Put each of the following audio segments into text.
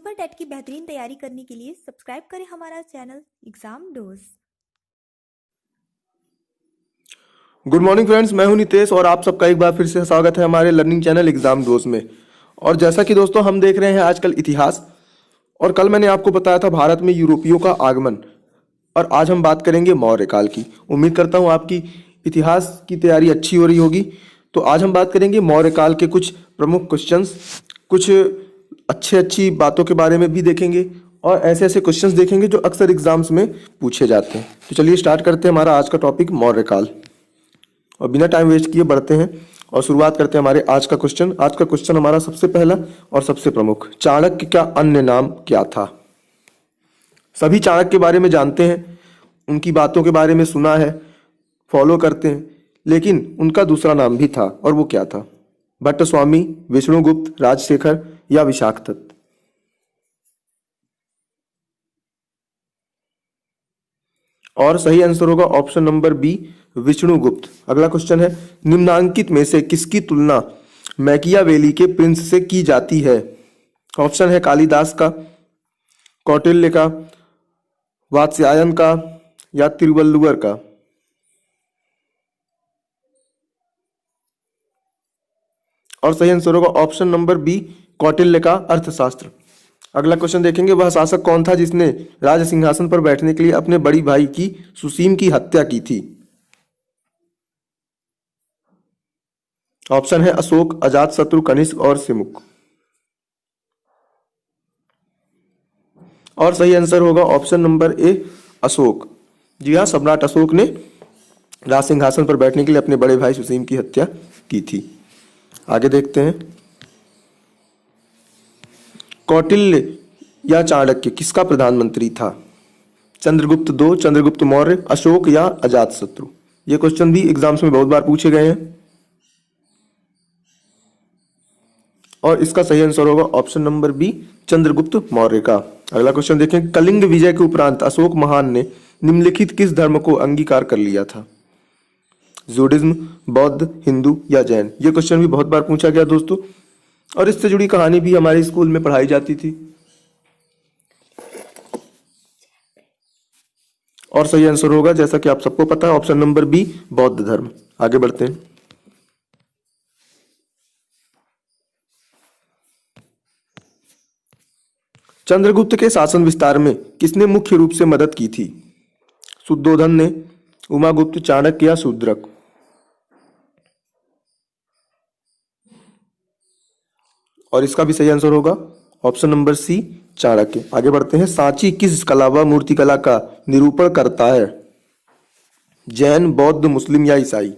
Super TET की बेहतरीन तैयारी करने के लिए सब्सक्राइब करें हमारा channel exam dose. Good morning friends, मैं हूं नितेश और आप सबका एक बार फिर से स्वागत है हमारे लर्निंग चैनल एग्जाम डोज में। और जैसा कि दोस्तों हम देख रहे हैं आजकल इतिहास, और कल मैंने आपको बताया था भारत में यूरोपियों का आगमन, और आज हम बात करेंगे मौर्य काल की। उम्मीद करता हूं आपकी इतिहास की तैयारी अच्छी हो रही होगी। तो आज हम बात करेंगे मौर्य काल के कुछ प्रमुख क्वेश्चंस, कुछ अच्छी बातों के बारे में भी देखेंगे, और ऐसे ऐसे क्वेश्चंस देखेंगे जो अक्सर एग्जाम्स में पूछे जाते हैं। तो चलिए स्टार्ट करते हैं हमारा आज का टॉपिक मौर्य काल, और बिना टाइम वेस्ट किए बढ़ते हैं और शुरुआत करते हैं हमारे आज का क्वेश्चन। आज का क्वेश्चन हमारा सबसे पहला और सबसे प्रमुख, चाणक्य का अन्य नाम क्या था? सभी चाणक्य के बारे में जानते हैं, उनकी बातों के बारे में सुना है, फॉलो करते हैं, लेकिन उनका दूसरा नाम भी था, और वो क्या था? भट्ट स्वामी, विष्णुगुप्त, राजशेखर या विशाखदत्त? और सही आंसर होगा ऑप्शन नंबर बी, विष्णुगुप्त। अगला क्वेश्चन है, निम्नांकित में से किसकी तुलना मैकियावेली के प्रिंस से की जाती है? ऑप्शन है कालिदास का, कौटिल्य का, वात्स्यायन का या तिरुवल्लुवर का? और सही आंसर होगा ऑप्शन नंबर बी, कौटिल्य का अर्थशास्त्र। अगला क्वेश्चन देखेंगे, वह शासक कौन था जिसने राज सिंहासन पर बैठने के लिए अपने बड़ी भाई की सुसीम की हत्या की थी? ऑप्शन है अशोक, अजातशत्रु, कनिष्क और सिमुक। और सही आंसर होगा ऑप्शन नंबर ए, अशोक। जी हाँ, सम्राट अशोक ने राज सिंहासन पर बैठने के लिए अपने बड़े भाई सुसीम की हत्या की थी। आगे देखते हैं, कौटिल्य या चाणक्य किसका प्रधानमंत्री था? चंद्रगुप्त दो, चंद्रगुप्त मौर्य, अशोक या अजातशत्रु? ये क्वेश्चन भी एग्जाम्स में बहुत बार पूछे गए हैं, और इसका सही आंसर होगा option number B, Chandragupta Maurya का। अगला क्वेश्चन देखें, कलिंग विजय के उपरांत अशोक महान ने निम्नलिखित किस धर्म को अंगीकार कर लिया था? जूडिज्म, बौद्ध, हिंदू या जैन? ये क्वेश्चन भी बहुत बार पूछा गया दोस्तों, और इससे जुड़ी कहानी भी हमारे स्कूल में पढ़ाई जाती थी। और सही आंसर होगा, जैसा कि आप सबको पता है, ऑप्शन नंबर बी, बौद्ध धर्म। आगे बढ़ते हैं, चंद्रगुप्त के शासन विस्तार में किसने मुख्य रूप से मदद की थी? शुद्धोधन ने, उमागुप्त, चाणक्य या शूद्रक? और इसका भी सही आंसर होगा ऑप्शन नंबर सी, चाणक्य। आगे बढ़ते हैं, सांची किस कला व मूर्तिकला का निरूपण करता है? जैन, बौद्ध, मुस्लिम या ईसाई?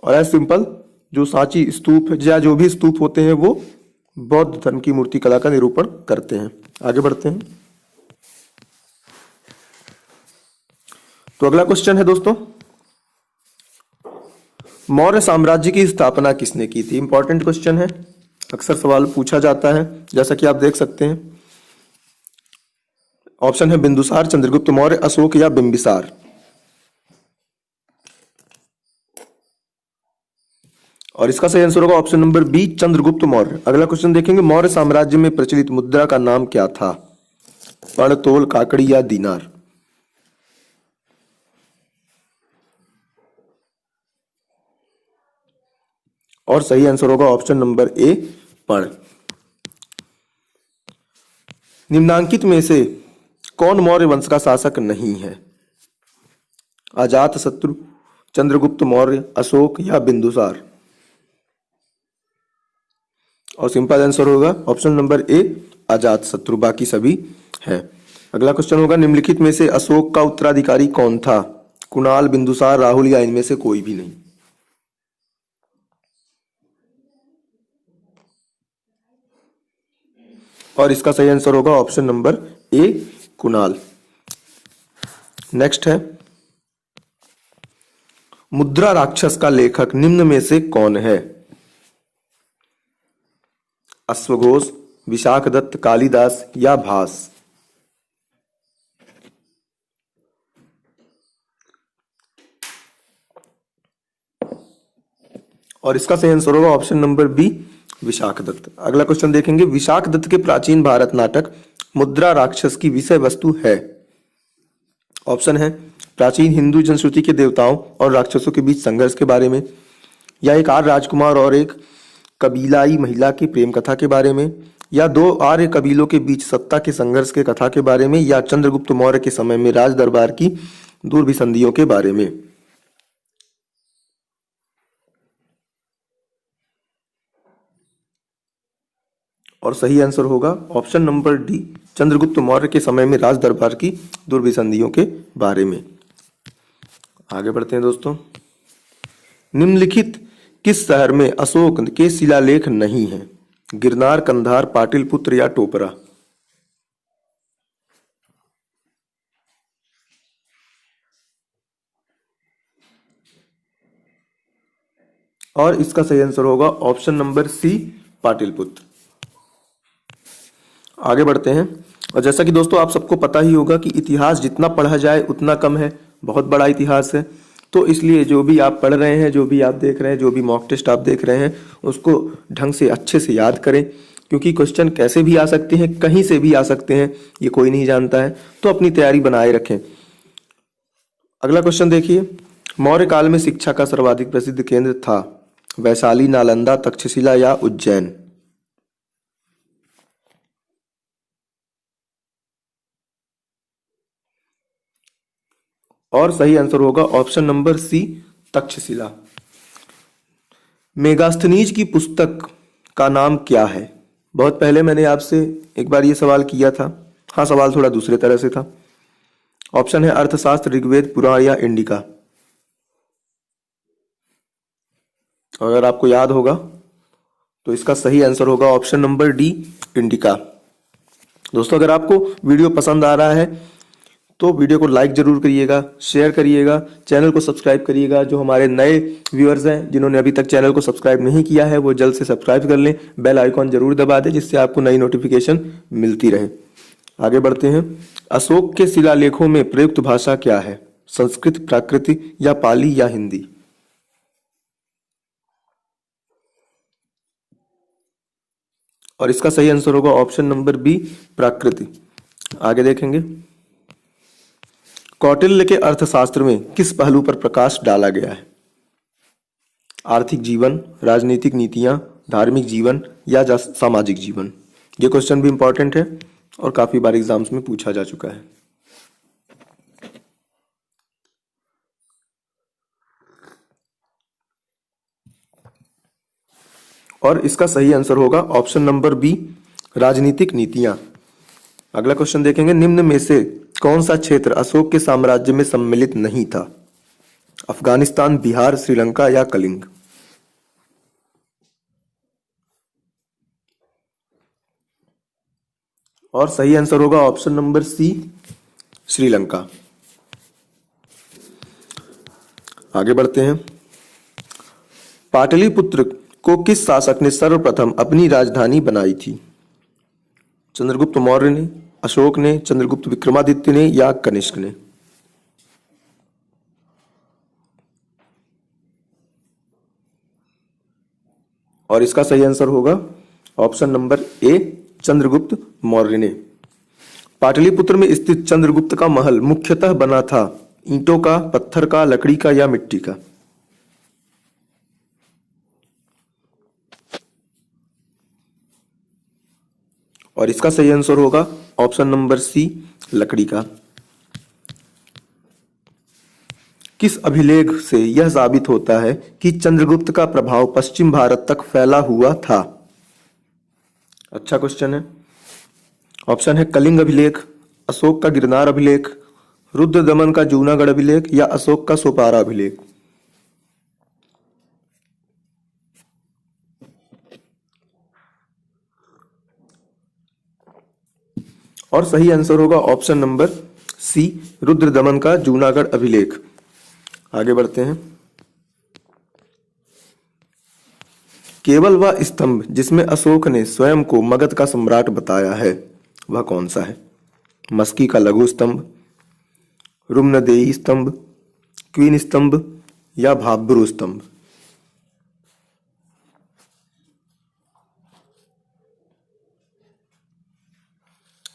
और है सिंपल, जो सांची स्तूप या जो भी स्तूप होते हैं वो बौद्ध धर्म की मूर्तिकला का निरूपण करते हैं। आगे बढ़ते हैं, तो अगला क्वेश्चन है दोस्तों, मौर्य साम्राज्य की स्थापना किसने की थी? इंपॉर्टेंट क्वेश्चन है, अक्सर सवाल पूछा जाता है, जैसा कि आप देख सकते हैं। ऑप्शन है बिंदुसार, चंद्रगुप्त मौर्य, अशोक या बिंबिसार? और इसका सही आंसर होगा option number B, Chandragupta Maurya. अगला क्वेश्चन देखेंगे, मौर्य साम्राज्य में प्रचलित मुद्रा का नाम क्या था? पर्ण, तोल, काकड़ी या दीनार? और सही आंसर होगा ऑप्शन नंबर ए, पर्ण। निम्नांकित में से कौन मौर्य वंश का शासक नहीं है? अजातशत्रु, चंद्रगुप्त मौर्य, अशोक या बिंदुसार? और सिंपल आंसर होगा ऑप्शन नंबर ए, अजातशत्रु। बाकी सभी है। अगला क्वेश्चन होगा, निम्नलिखित में से अशोक का उत्तराधिकारी कौन था? कुणाल, बिंदुसार, राहुल या इनमें से कोई भी नहीं? और इसका सही आंसर होगा option number A, Kunal. Next है, मुद्रा राक्षस का लेखक निम्न में से कौन है? अश्वघोष, विशाखदत्त, कालिदास या भास? और इसका सही आंसर होगा ऑप्शन नंबर बी, विशाखदत्त। अगला क्वेश्चन देखेंगे, विशाखदत्त के प्राचीन भारत नाटक मुद्रा राक्षस की विषय वस्तु है। ऑप्शन है प्राचीन हिंदू जनश्रुति के देवताओं और राक्षसों के बीच संघर्ष के बारे में, या एक आर्य राजकुमार और एक कबीलाई महिला की प्रेम कथा के बारे में, या दो आर्य कबीलों के बीच सत्ता के संघर्ष के कथा के बारे में, या चंद्रगुप्त मौर्य के समय में राज दरबार की दुर्विसंधियों के बारे में। और सही आंसर होगा option number D, Chandragupta Maurya के समय में राज दरबार की दुर्विसंधियों के बारे में। आगे बढ़ते हैं दोस्तों, निम्नलिखित किस शहर में अशोक के शिलालेख नहीं है? गिरनार, कंधार, पाटलिपुत्र या टोपरा। और इसका सही आंसर होगा ऑप्शन नंबर सी, पाटलिपुत्र। आगे बढ़ते हैं, और जैसा कि दोस्तों आप सबको पता ही होगा कि इतिहास जितना पढ़ा जाए उतना कम है, बहुत बड़ा इतिहास है। तो इसलिए जो भी आप पढ़ रहे हैं, जो भी आप देख रहे हैं, जो भी मॉक टेस्ट आप देख रहे हैं, उसको ढंग से अच्छे से याद करें, क्योंकि क्वेश्चन कैसे भी आ सकते हैं, कहीं से भी आ सकते हैं, ये कोई नहीं जानता है। तो अपनी तैयारी बनाए रखें। अगला क्वेश्चन देखिए, मौर्य काल में शिक्षा का सर्वाधिक प्रसिद्ध केंद्र था? वैशाली, नालंदा, तक्षशिला या उज्जैन। और सही आंसर होगा option number C, Taxila. Megasthenes की पुस्तक का नाम क्या है? बहुत पहले मैंने आपसे एक बार ये सवाल किया था। हाँ, सवाल थोड़ा दूसरे तरह से था। ऑप्शन है अर्थशास्त्र, ऋग्वेद, पुराण या इंडिका। अगर आपको याद होगा तो इसका सही आंसर होगा ऑप्शन नंबर डी, इंडिका। दोस्तों अगर आपको वीडियो पसंद आ रहा है तो वीडियो को लाइक जरूर करिएगा, शेयर करिएगा, चैनल को सब्सक्राइब करिएगा। जो हमारे नए व्यूअर्स हैं जिन्होंने अभी तक चैनल को सब्सक्राइब नहीं किया है वो जल्द से सब्सक्राइब कर लें, बेल आइकॉन जरूर दबा दें जिससे आपको नई नोटिफिकेशन मिलती रहे। आगे बढ़ते हैं, अशोक के शिलालेखों में प्रयुक्त भाषा क्या है? संस्कृत, प्राकृत या पाली या हिंदी। और इसका सही आंसर होगा ऑप्शन नंबर बी, प्राकृत। आगे देखेंगे, कौटिल्य के अर्थशास्त्र में किस पहलू पर प्रकाश डाला गया है? आर्थिक जीवन, राजनीतिक नीतियां, धार्मिक जीवन या सामाजिक जीवन। ये क्वेश्चन भी इंपॉर्टेंट है और काफी बार एग्जाम्स में पूछा जा चुका है। और इसका सही आंसर होगा ऑप्शन नंबर बी, राजनीतिक नीतियां। अगला क्वेश्चन देखेंगे, निम्न में से कौन सा क्षेत्र अशोक के साम्राज्य में सम्मिलित नहीं था? अफगानिस्तान, बिहार, श्रीलंका या कलिंग। और सही आंसर होगा ऑप्शन नंबर सी, श्रीलंका। आगे बढ़ते हैं, पाटलिपुत्र को किस शासक ने सर्वप्रथम अपनी राजधानी बनाई थी? चंद्रगुप्त मौर्य ने, अशोक ने, चंद्रगुप्त विक्रमादित्य ने या कनिष्क ने। और इसका सही आंसर होगा option number A, Chandragupta Maurya ने। पाटलिपुत्र में स्थित चंद्रगुप्त का महल मुख्यतः बना था ईंटों का, पत्थर का, लकड़ी का या मिट्टी का। और इसका सही आंसर होगा ऑप्शन नंबर सी, लकड़ी का। किस अभिलेख से यह साबित होता है कि चंद्रगुप्त का प्रभाव पश्चिम भारत तक फैला हुआ था? अच्छा क्वेश्चन है। ऑप्शन है कलिंग अभिलेख, अशोक का गिरनार अभिलेख, रुद्रदमन का जूनागढ़ अभिलेख या अशोक का सोपारा अभिलेख। और सही आंसर होगा ऑप्शन नंबर सी, रुद्रदमन का जूनागढ़ अभिलेख। आगे बढ़ते हैं, केवल वह स्तंभ जिसमें अशोक ने स्वयं को मगध का सम्राट बताया है वह कौन सा है? मस्की का लघु स्तंभ, रुम्नदेई स्तंभ, क्वीन स्तंभ या भाब्रू स्तंभ।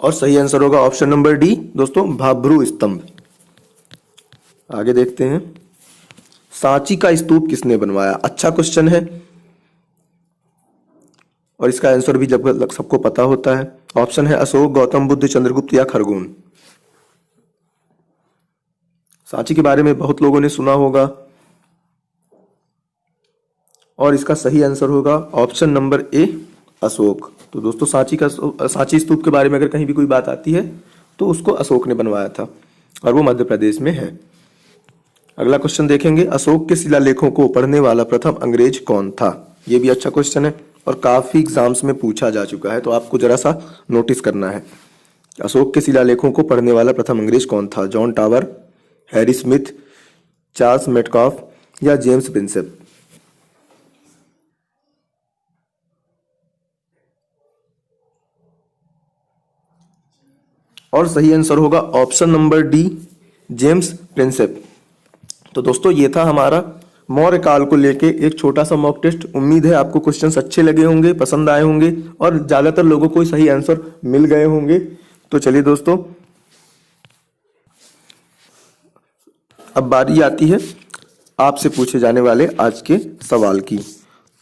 और सही आंसर होगा ऑप्शन नंबर डी दोस्तों, भाब्रू स्तंभ। आगे देखते हैं, सांची का स्तूप किसने बनवाया? अच्छा क्वेश्चन है और इसका आंसर भी जब सबको पता होता है। ऑप्शन है अशोक, गौतम बुद्ध, चंद्रगुप्त या खरगोन। सांची के बारे में बहुत लोगों ने सुना होगा और इसका सही आंसर होगा ऑप्शन नंबर ए, अशोक। तो दोस्तों सांची स्तूप के बारे में अगर कहीं भी कोई बात आती है तो उसको अशोक ने बनवाया था और वो मध्य प्रदेश में है। अगला क्वेश्चन देखेंगे, अशोक के शिलालेखों को पढ़ने वाला प्रथम अंग्रेज कौन था? ये भी अच्छा क्वेश्चन है और काफी एग्जाम्स में पूछा जा चुका है, तो आपको जरा सा नोटिस करना है। अशोक के शिलालेखों को पढ़ने वाला प्रथम अंग्रेज कौन था? John tower, Harry Smith, Charles Metcalfe या जेम्स प्रिंसेप। और सही आंसर होगा option number D, James Prinsep. तो दोस्तों ये था हमारा मौर्य काल को लेके एक छोटा सा मॉक टेस्ट। उम्मीद है आपको क्वेश्चंस अच्छे लगे होंगे, पसंद आए होंगे और ज्यादातर लोगों को सही आंसर मिल गए होंगे। तो चलिए दोस्तों, अब बारी आती है आपसे पूछे जाने वाले आज के सवाल की।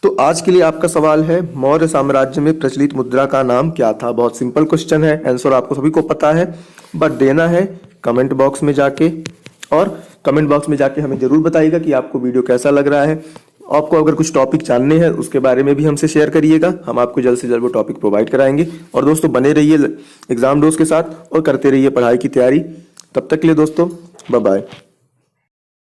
तो आज के लिए आपका सवाल है, मौर्य साम्राज्य में प्रचलित मुद्रा का नाम क्या था? बहुत सिंपल क्वेश्चन है, आंसर आपको सभी को पता है, बट देना है कमेंट बॉक्स में जाके। और कमेंट बॉक्स में जाके हमें जरूर बताइएगा कि आपको वीडियो कैसा लग रहा है। आपको अगर कुछ टॉपिक जानने हैं उसके बारे में भी हमसे शेयर करिएगा, हम आपको जल्द से जल्द वो टॉपिक प्रोवाइड कराएंगे। और दोस्तों बने रहिए एग्जाम डोज के साथ और करते रहिए पढ़ाई की तैयारी। तब तक के लिए दोस्तों बाय बाय।